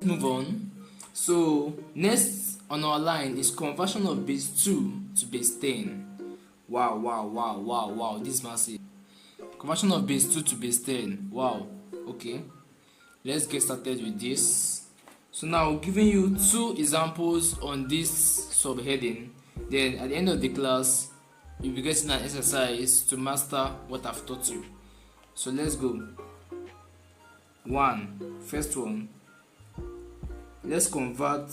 Move on. So next on our line is conversion of base 2 to base 10. Wow, this massive. Conversion of base 2 to base 10. Wow. Okay, let's get started with this. So now giving you two examples on this subheading, then at the end of the class you'll be getting an exercise to master what I've taught you. So let's go. First one, let's convert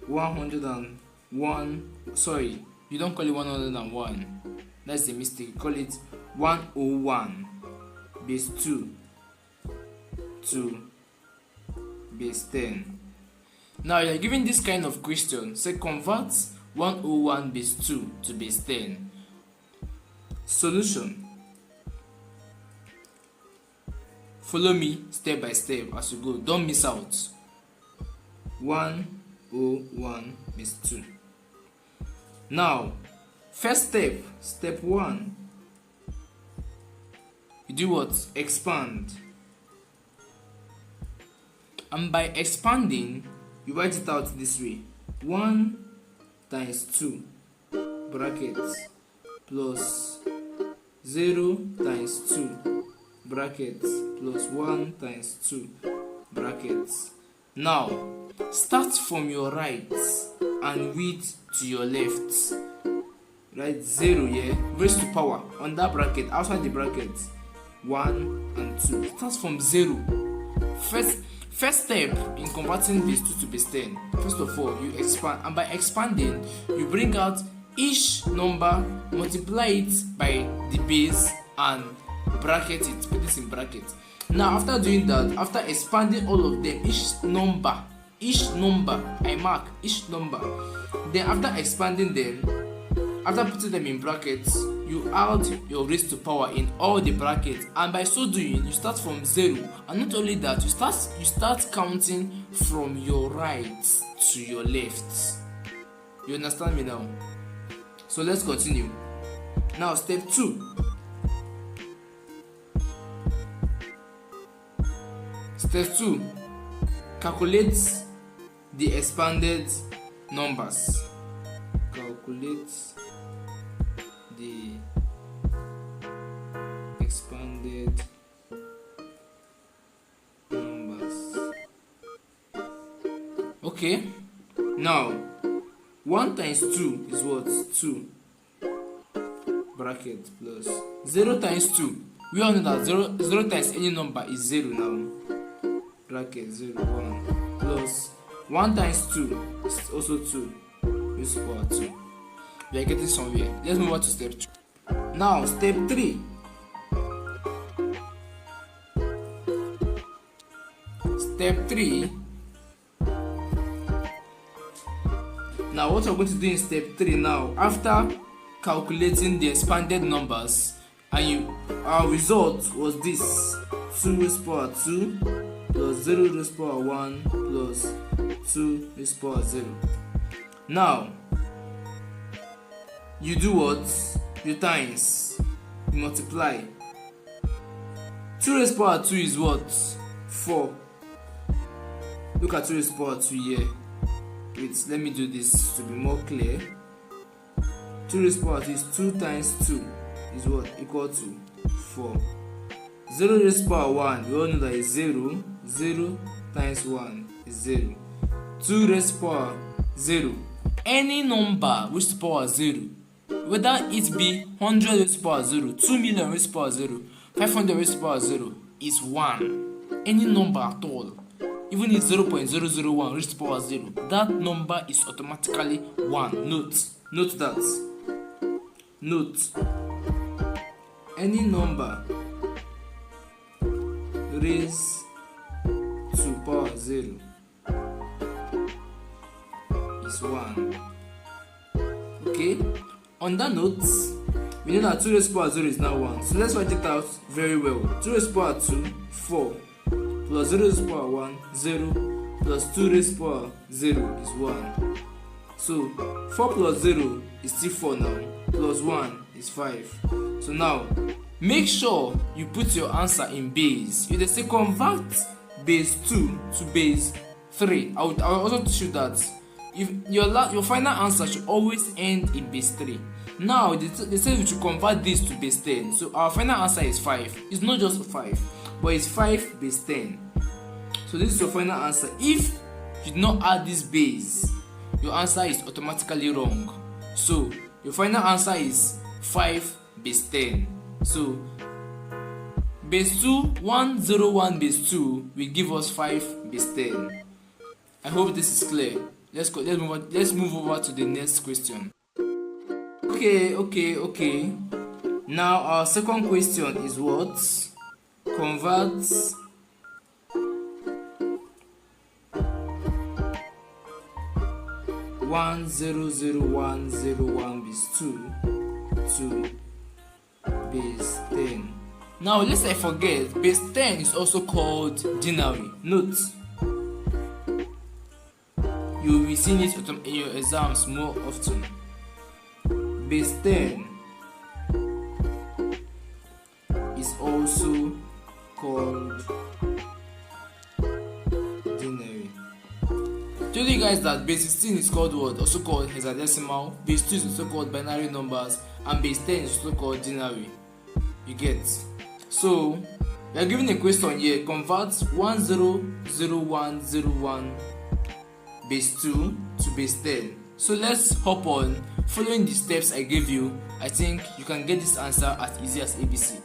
101. Sorry, you don't call it 101, that's the mistake. You call it 101 base 2 to base 10. Now you're given this kind of question, say convert 101 base 2 to base 10. Solution: follow me step by step as you go, don't miss out. 101 base 2. Now first step 1, you do what? Expand. And by expanding, you write it out this way: 1 times 2 brackets plus 0 times 2 brackets plus 1 times 2 brackets. Now start from your right and read to your left. Write 0 here, raise to power on that bracket, outside the bracket, 1 and 2. Start from 0. First step in converting base 2 to base 10, first of all you expand, and by expanding you bring out each number, multiply it by the base and bracket it, put this in bracket. Now after doing that, after expanding all of them, each number I mark each number, then after expanding them, after putting them in brackets, you add your raised to power in all the brackets, and by so doing you start from 0. And not only that, you start counting from your right to your left. You understand me now? So let's continue. Now step 2. Step 2, calculate the expanded numbers. Calculate the expanded numbers. Okay, now 1 times 2 is what? 2 bracket plus 0 times 2. We all know that 0 times any number is 0 now. Bracket 0, 1 plus 1 times 2 is also 2 raised to power 2. We are getting somewhere. Let's move on to step 2. Now step 3. Step 3. Now what we're going to do in step 3 now, after calculating the expanded numbers, and our result was this: 2 raised to power 2 plus 0 raised to power 1 plus 2 raised to power 0. Now you do what? You times, you multiply. 2 raised to power 2 is what? 4. Look at 2 raised to power 2 here. Wait, let me do this to be more clear. 2 raised to power 2 is 2 times 2 is what? Equal to 4. 0 raised to power 1, we all know that is 0. 0 times 1 is 0. 2 raised to power 0. Any number raised to power 0, whether it be 100 raised to power 0, 2 million raised to power 0, 500 raised to power 0, is 1. Any number at all, even if 0.001 raised to power 0, that number is automatically 1. Note that. Note, any number raised to power 0 is 1. Okay, on that note, we know that 2 raised to power 0 is now 1. So let's write it out very well. 2 raised to power 2, 4, plus 0 raised to power 1, 0, plus 2 raised to power 0 is 1. So 4 plus 0 is still 4 now, plus 1 is 5. So now make sure you put your answer in base. You say convert base 2 to base 3. I will also teach you that if your final answer should always end in base 3. Now they say we should convert this to base 10. So our final answer is 5. It's not just 5, but it's 5 base 10. So this is your final answer. If you did not add this base, your answer is automatically wrong. So your final answer is 5 base 10. So base 2, 101 base 2 will give us 5 base 10. I hope this is clear. Let's move over to the next question. Okay. Now our second question is what? Convert 100,101 base 2 to base 10. Now lest I forget, base 10 is also called denary. Note, you will be seeing it in your exams more often. Base 10 is also called denary. I told you guys that base 16 is called what? Also called hexadecimal. Base 2 is also called binary numbers, and base 10 is also called denary. You get? So we are given a question here. Convert 100101 base 2 to base 10. So let's hop on. Following the steps I gave you, I think you can get this answer as easy as ABC.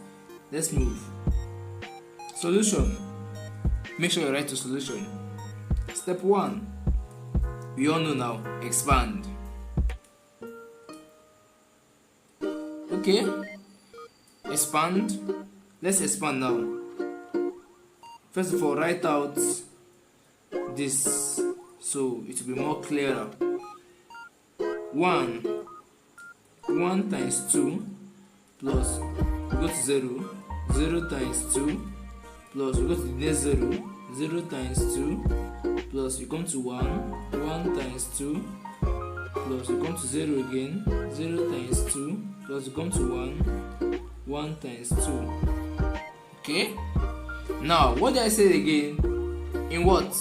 Let's move. Solution. Make sure you write the solution. Step 1. We all know now. Expand. Okay. Expand. Let's expand now. First of all, write out this so it will be more clearer. 1 times 2 plus we go to 0, 0 times 2 plus we go to the next 0, 0 times 2 plus we come to 1, 1 times 2 plus we come to 0 again, 0 times 2 plus we come to 1, 1 times 2. Okay? Now, what did I say again? In what?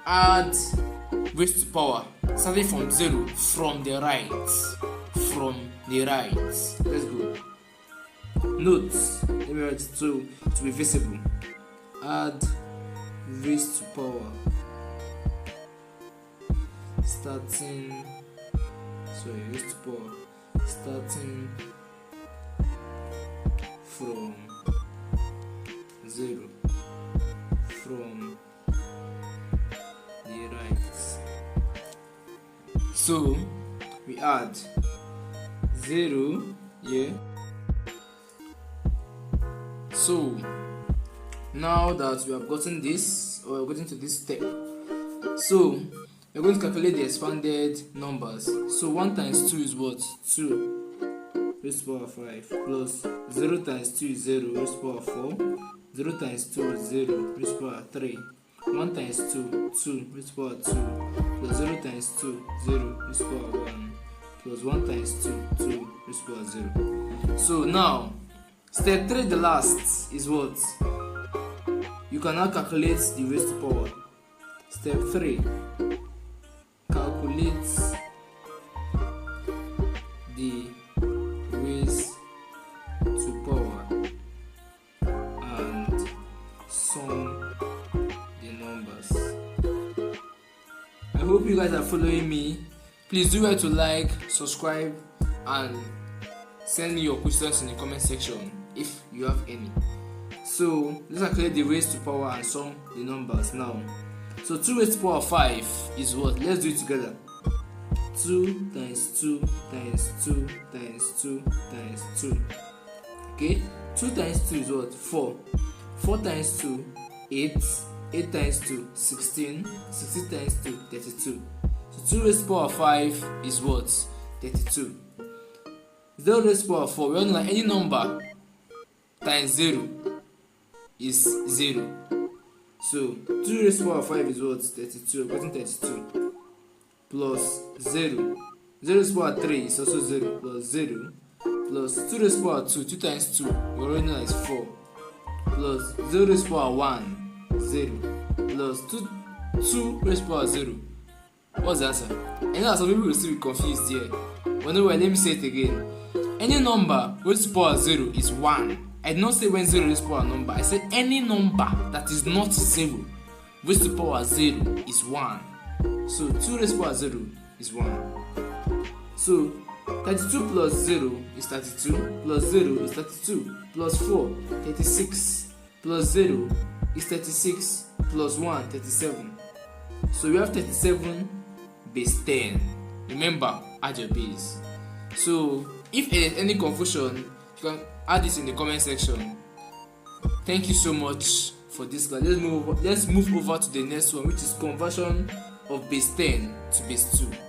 Add raised to power. Starting from 0, from the right. Let's go. Notes. Let me write it so to be visible. Add raised to power. Raised to power. Starting from 0, from the right. So we add 0 here. So now that we have gotten this, or we're getting to this step, so we're going to calculate the expanded numbers. So 1 times 2 is what? 2 raised to power 5 plus 0 times 2 is 0 raised to power 4. 0 times 2 is 0 raised to power 3. 1 times 2, 2 raised to power 2 plus 0 times 2, 0 raised to power 1 plus 1 times 2, 2 raised to power 0. So now, step 3, the last, is what? You can now calculate the raised to power. Step 3, calculate the raised to power and sum the numbers. I hope you guys are following me. Please do well to like, subscribe, and send me your questions in the comment section if you have any. So let's calculate the raised to power and sum the numbers now. So 2 raised to power 5 is what? Let's do it together. 2 times 2 times 2 times 2 times 2. Okay? 2 times 2 is what? 4. 4 times 2, 8. 8 times 2, 16. 16 times 2, 32. So 2 raised to power 5 is what? 32. 0 raised to power 4. We all know that any number times 0 is 0. So 2 raised to power 5 is what? 32. I've gotten 32. Plus 0. 0 raised to power 3 is also 0. Plus 0. Plus 2 raised to power 2. 2 times 2. We already know that is 4. Plus 0 raised to power 1. 0. plus 2 raised to the power 0. What's the answer? I know that some people will still be confused here. But no way, let me say it again. Any number raised to the power 0 is 1. I did not say when 0 raised to the power number. I said any number that is not 0 raised to the power 0 is 1. So 2 raised to the power 0 is 1. So 32 plus 0 is 32, plus 0 is 32, plus 4, 36, plus 0 is 36, plus 1, 37. So we have 37 base 10. Remember, add your base. So if there is any confusion, you can add this in the comment section. Thank you so much for this class. Let's move over to the next one, which is conversion of base 10 to base 2.